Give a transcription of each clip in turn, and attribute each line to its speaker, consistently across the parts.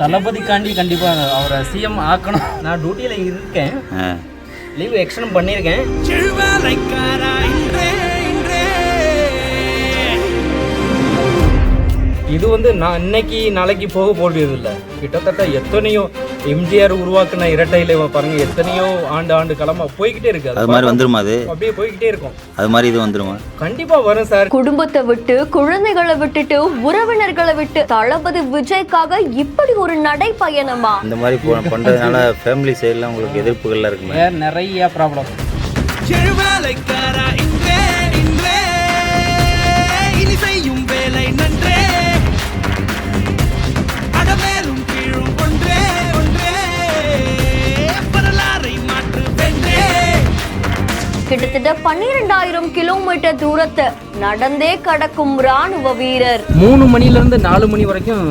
Speaker 1: தளபதிக்காண்டி கண்டிப்பாக அவரை சிஎம் ஆக்கணும். நான் டியூட்டியில் இருக்கேன், லீவ் எக்ஸ்டெண்ட் பண்ணியிருக்கேன். இது வந்து நான் இன்னைக்கு நாளைக்கு போக போடுறது இல்லை. கிட்டத்தட்ட எத்தனையோ எம்ஜிஆர் உருவாக்குன இரட்டையில பாருங்க, எத்தனையோ ஆண்டு காலமா போய்கிட்டே இருக்கு.
Speaker 2: அது மாதிரி வந்துருமா? அது
Speaker 1: அப்படியே போய்கிட்டே இருக்கும்.
Speaker 2: அது மாதிரி இது வந்துருமா?
Speaker 1: கண்டிப்பா வரும் சார்.
Speaker 3: குடும்பத்தை விட்டு, குழந்தைகளை விட்டுட்டு, உறவினர்களை விட்டு தளபதி விஜய்க்காக இப்படி ஒரு நடைப்பயணமா?
Speaker 2: இந்த மாதிரி பண்றதுனால ஃபேமிலி சைடுல உங்களுக்கு எதிர்ப்புகள்லாம் இருக்குமா?
Speaker 1: நிறைய ப்ராப்ளம்.
Speaker 3: கிட்டத்தட்ட 12,000 கிலோமீட்டர் தூரத்தை நடந்தே கடக்கும் ராணுவ வீரர்.
Speaker 1: 3 மணில இருந்து 4 மணி வரைக்கும்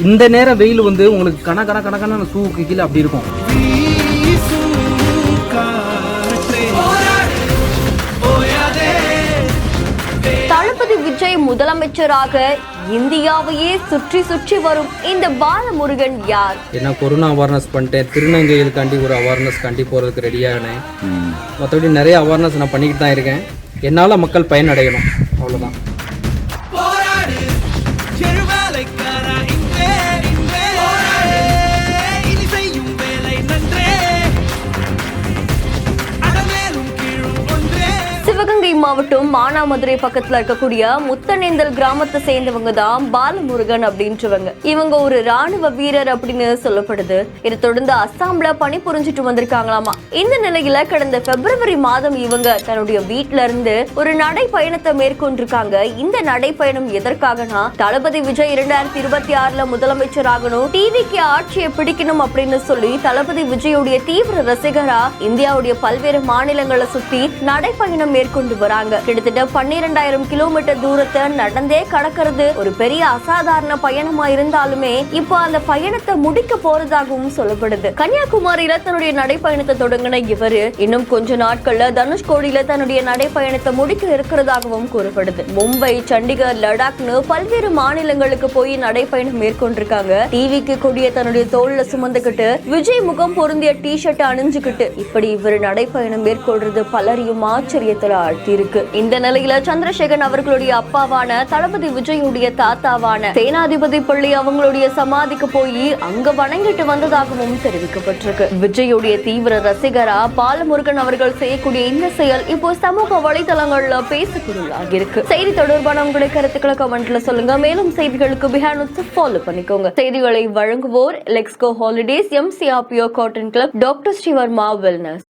Speaker 1: இந்த நேரம் வெயில் வந்து உங்களுக்கு கணக்கான சூக்கு கீழே அப்படி இருக்கும்.
Speaker 3: தளபதி விஜய் முதலமைச்சராக இந்தியாவையே சுற்றி வரும் இந்த பாலமுருகன் யார்?
Speaker 1: என்ன கொரோனா அவேர்னஸ் பண்ணிட்டேன், திருநங்கைகளுக்காண்டி ஒரு அவேர்னஸ் காண்டி போறதுக்கு ரெடியானேன். மற்றபடி நிறைய அவேர்னஸ் நான் பண்ணிக்கிட்டு தான் இருக்கேன். என்னால் மக்கள் பயனடையணும், அவ்வளோதான்.
Speaker 3: சிவகங்கை மாவட்டம் மானாமதுரை பக்கத்துல இருக்கக்கூடிய முத்தனேந்தல் கிராமத்தை சேர்ந்தவங்க தான் பாலமுருகன் அப்படின்றவங்க. இவங்க ஒரு ராணுவ வீரர் அப்படின்னு சொல்லப்படுது. இதை தொடர்ந்து அஸ்ஸாம்ல பணி புரிஞ்சிட்டு வந்திருக்காங்களாமா. இந்த நிலையில கடந்த பிப்ரவரி மாதம் இவங்க தன்னுடைய வீட்டுல இருந்து ஒரு நடைப்பயணத்தை மேற்கொண்டிருக்காங்க. இந்த நடைப்பயணம் எதற்காகனா, தளபதி விஜய் 2026 முதலமைச்சர் ஆகணும், டிவிக்கு ஆட்சியை பிடிக்கணும் அப்படின்னு சொல்லி தளபதி விஜயுடைய தீவிர ரசிகரா இந்தியாவுடைய பல்வேறு மாநிலங்களை சுத்தி நடைப்பயணம் மேற்கொண்டு வராங்க. கிட்டத்தட்ட 12,000 கிலோமீட்டர் தூரத்தை நடந்தே கடக்கிறது ஒரு பெரிய அசாதாரண பயணமா இருந்தாலுமே இப்போ அந்த பயணத்தை முடிக்க போறதாகவும் சொல்லப்படுது. கன்னியாகுமரியில தன்னுடைய நடைப்பயணத்தை தொடங்கின இவரு இன்னும் கொஞ்ச நாட்கள்ல தனுஷ்கோடியில தன்னுடைய நடைப்பயணத்தை முடிக்க இருக்கிறதாகவும் கூறப்படுது. மும்பை, சண்டிகர், லடாக்னு பல்வேறு மாநிலங்களுக்கு போய் நடைப்பயணம் மேற்கொண்டிருக்காங்க. டிவிக்கு கொடிய தன்னுடைய தோல்ல சுமந்துகிட்டு, விஜய் முகம் பொருந்திய டிஷர்ட் அணிஞ்சுக்கிட்டு இப்படி இவர் நடைப்பயணம் மேற்கொள்றது பலரையும் ஆச்சரியத்துல ஆழ்த்தியிருக்கு. இந்த நிலையில சந்திரசேகர் அவர்களுடைய அப்பாவான தளபதி விஜயுடைய தாத்தாவான சேனாதிபதி பள்ளி அவங்களுடைய சமாதிக்கு போய் அங்க வணங்கிட்டு வந்ததாகவும் தெரிவிக்கப்பட்டிருக்கு. விஜயுடைய தீவிர ரசிகரா பாலமுருகன் அவர்கள் செய்யக்கூடிய இந்த செயல் இப்போ சமூக வலைதளங்கள்ல பேசப்பொருளாகி இருக்கு. செய்தி தொடர்பான உங்களுடைய கருத்துக்களை கமெண்ட்ல சொல்லுங்க. மேலும் செய்திகளுக்கு பிஹேண்ட் ஃபாலோ பண்ணிக்கோங்க. செய்திகளை வழங்குவோர் லெக்ஸ்கோ ஹாலிடேஸ், எம்சிஆர்பிஓ cotton club, doctor Srivarma wellness.